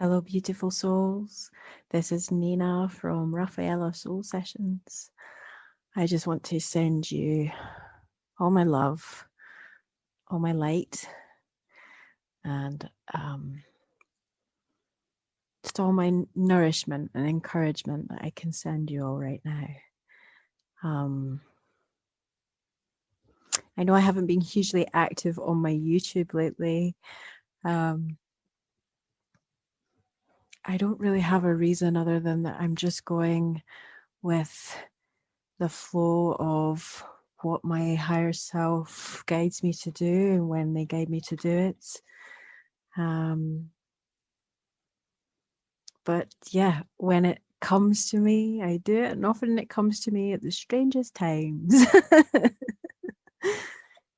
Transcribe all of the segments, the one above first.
Hello, beautiful souls. This is Nina from Raphaela Soul Sessions. I just want to send you all my love, all my light, and just all my nourishment and encouragement that I can send you all right now. I know I haven't been hugely active on my YouTube lately. I don't really have a reason other than that I'm just going with the flow of what my higher self guides me to do and when they guide me to do it. But yeah, when it comes to me, I do it, and often it comes to me at the strangest times.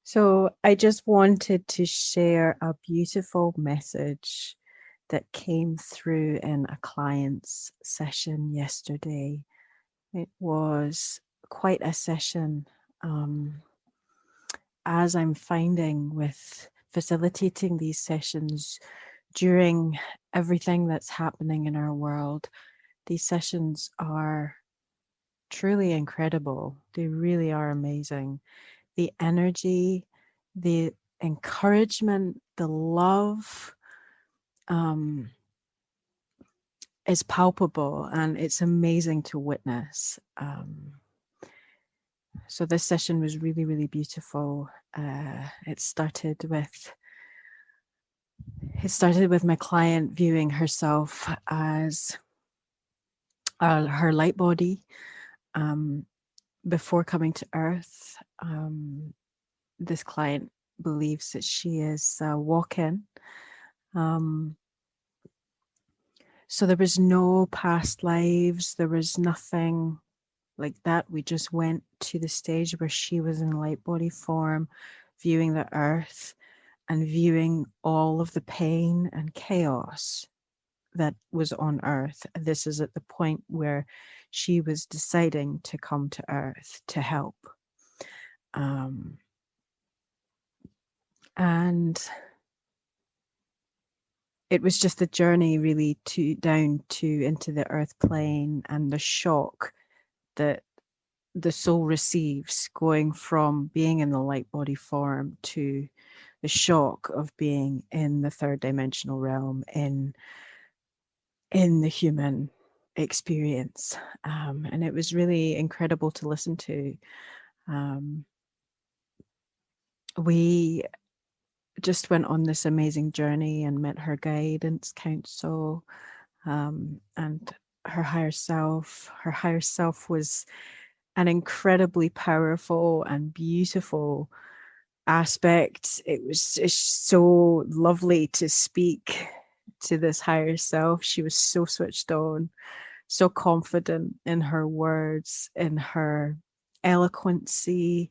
So I just wanted to share a beautiful message that came through in a client's session yesterday. It was quite a session, as I'm finding with facilitating these sessions during everything that's happening in our world. These sessions are truly incredible. They really are amazing. The energy, the encouragement, the love is palpable, and it's amazing to witness. So this session was really, really beautiful. It started with my client viewing herself as her light body before coming to Earth. This client believes that she is walk-in. So there was no past lives. There was nothing like that. We just went to the stage where she was in light body form, viewing the Earth and viewing all of the pain and chaos that was on Earth. This is at the point where she was deciding to come to Earth to help. And it was just the journey really down to into the Earth plane, and the shock that the soul receives going from being in the light body form to the shock of being in the third dimensional realm, in the human experience. And it was really incredible to listen to. We just went on this amazing journey and met her guidance council, and her higher self. Her higher self was an incredibly powerful and beautiful aspect. It was just so lovely to speak to this higher self. She was so switched on, so confident in her words, in her eloquency,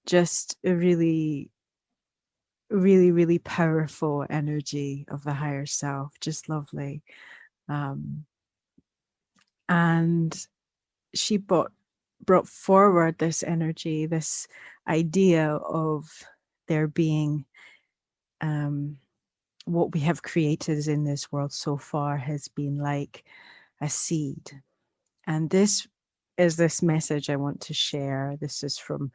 just a really, really, really powerful energy of the higher self, just lovely. And she brought forward this energy, this idea of there being what we have created in this world so far has been like a seed. And this is this message I want to share. This is from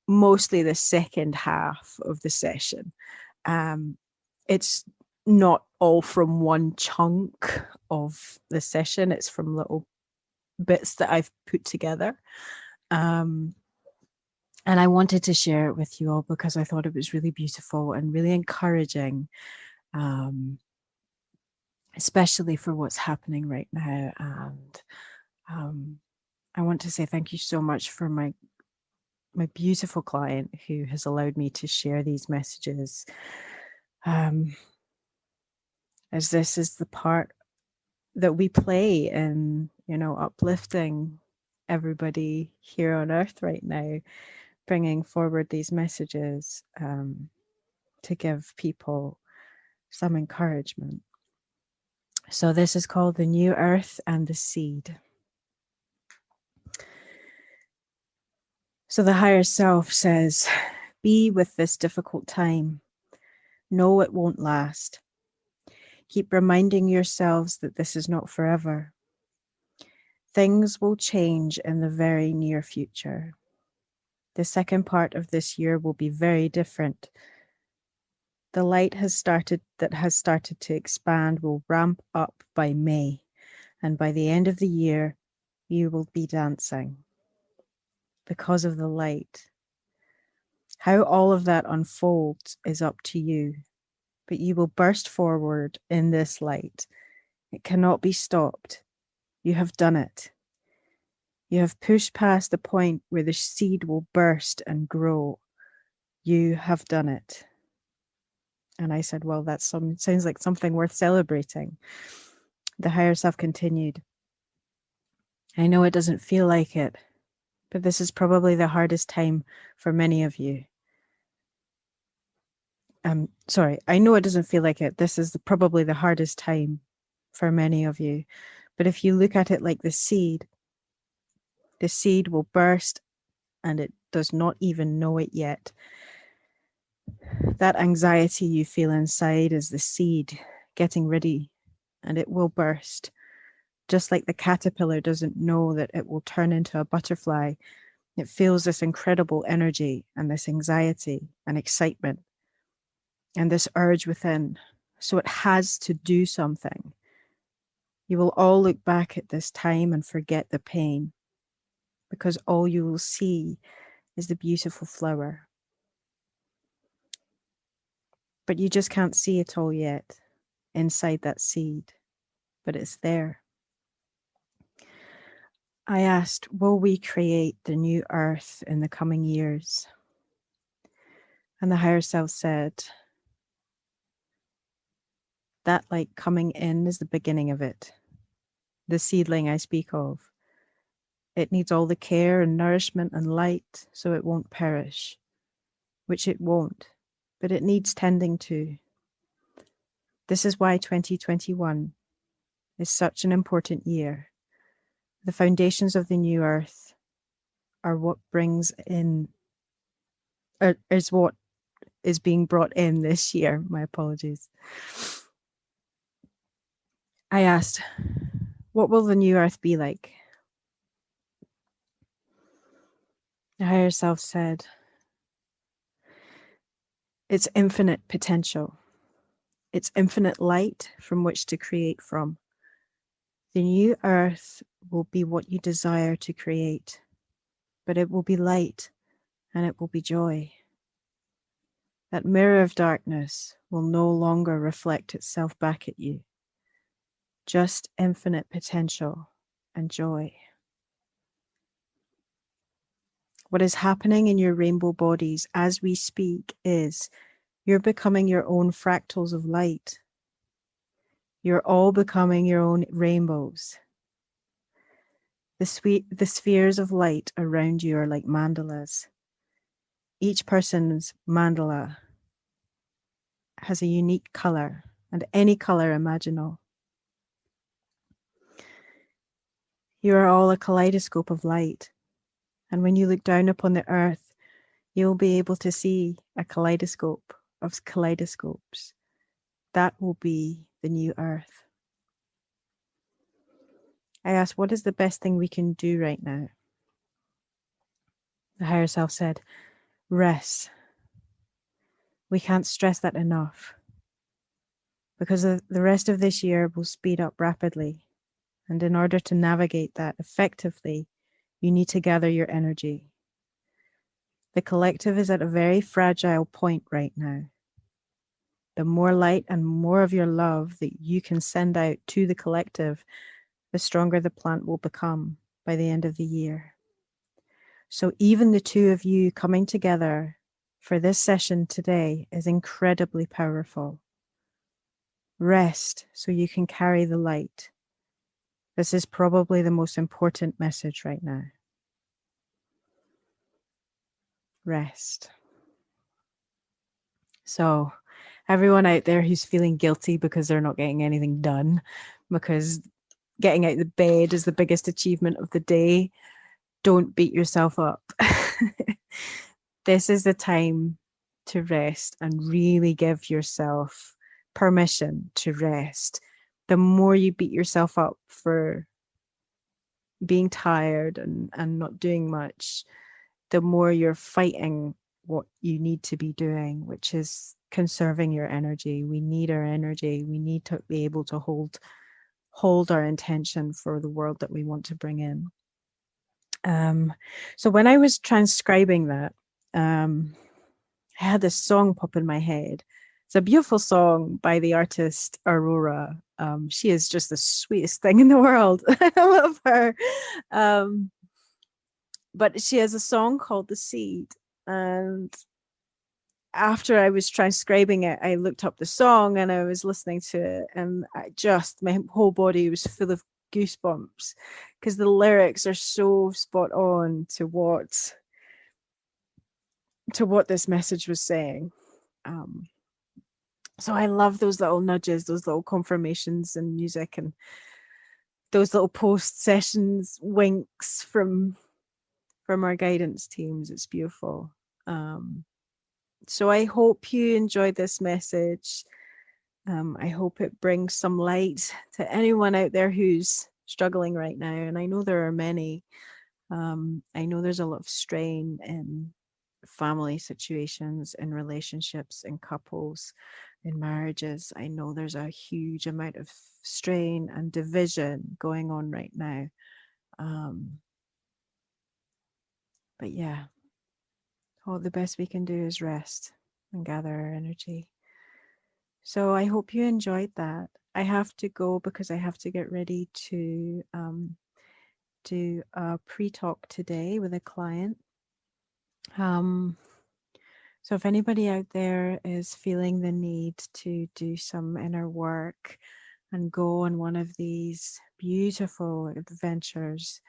mostly the second half of the session. It's not all from one chunk of the session. It's from little bits that I've put together. And I wanted to share it with you all because I thought it was really beautiful and really encouraging, especially for what's happening right now. And I want to say thank you so much for my beautiful client who has allowed me to share these messages, as this is the part that we play in, uplifting everybody here on earth right now, bringing forward these messages to give people some encouragement. So this is called The New Earth and the Seed. So the higher self says, be with this difficult time. No, it won't last. Keep reminding yourselves that this is not forever. Things will change in the very near future. The second part of this year will be very different. The light that has started to expand will ramp up by May, and by the end of the year, you will be dancing because of the light. How all of that unfolds is up to you, but you will burst forward in this light. It cannot be stopped. You have done it. You have pushed past the point where the seed will burst and grow. You have done it. And I said, well, that sounds like something worth celebrating. The higher self continued. I know it doesn't feel like it, but this is probably the hardest time for many of you. I know it doesn't feel like it. This is probably the hardest time for many of you. But if you look at it like the seed will burst and it does not even know it yet. That anxiety you feel inside is the seed getting ready, and it will burst. Just like the caterpillar doesn't know that it will turn into a butterfly, it feels this incredible energy and this anxiety and excitement and this urge within. So it has to do something. You will all look back at this time and forget the pain, because all you will see is the beautiful flower. But you just can't see it all yet inside that seed, but it's there. I asked, will we create the new earth in the coming years? And the higher self said, that light coming in is the beginning of it. The seedling I speak of. It needs all the care and nourishment and light so it won't perish, which it won't, but it needs tending to. This is why 2021 is such an important year. The foundations of the new earth are what is what is being brought in this year. My apologies. I asked, what will the new earth be like? The higher self said, it's infinite potential. It's infinite light from which to create from. The new earth will be what you desire to create, but it will be light and it will be joy. That mirror of darkness will no longer reflect itself back at you. Just infinite potential and joy. What is happening in your rainbow bodies as we speak is you're becoming your own fractals of light. You're all becoming your own rainbows. The spheres of light around you are like mandalas. Each person's mandala has a unique color, and any color imaginable. You are all a kaleidoscope of light, and when you look down upon the earth, you'll be able to see a kaleidoscope of kaleidoscopes. That will be the new earth. I asked, what is the best thing we can do right now? The higher self said, rest. We can't stress that enough, because the rest of this year will speed up rapidly. And in order to navigate that effectively, you need to gather your energy. The collective is at a very fragile point right now. The more light and more of your love that you can send out to the collective, the stronger the plant will become by the end of the year. So even the two of you coming together for this session today is incredibly powerful. Rest so you can carry the light. This is probably the most important message right now. Rest. So everyone out there who's feeling guilty because they're not getting anything done, because getting out of the bed is the biggest achievement of the day, don't beat yourself up. This is the time to rest and really give yourself permission to rest. The more you beat yourself up for being tired and not doing much, the more you're fighting what you need to be doing, which is conserving your energy. We need our energy. We need to be able to hold our intention for the world that we want to bring in. So when I was transcribing that, I had this song pop in my head. It's a beautiful song by the artist Aurora. She is just the sweetest thing in the world. I love her. But she has a song called The Seed. And after I was transcribing it, I looked up the song and I was listening to it, and my whole body was full of goosebumps because the lyrics are so spot on to what this message was saying. So I love those little nudges, those little confirmations in music, and those little post sessions winks from our guidance teams. It's beautiful. So I hope you enjoyed this message. I hope it brings some light to anyone out there who's struggling right now. And I know there are many. I know there's a lot of strain in family situations, in relationships, in couples, in marriages. I know there's a huge amount of strain and division going on right now. But yeah, all the best we can do is rest and gather our energy. So I hope you enjoyed that. I have to go because I have to get ready to do a pre-talk today with a client. So if anybody out there is feeling the need to do some inner work and go on one of these beautiful adventures,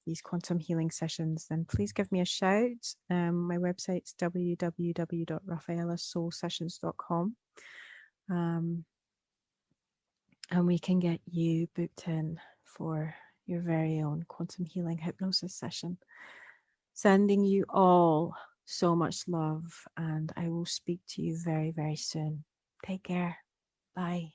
these quantum healing sessions, then please give me a shout. My website's www.raphaelasoulsessions.com. And we can get you booked in for your very own quantum healing hypnosis session. Sending you all so much love, and I will speak to you very, very soon. Take care. Bye.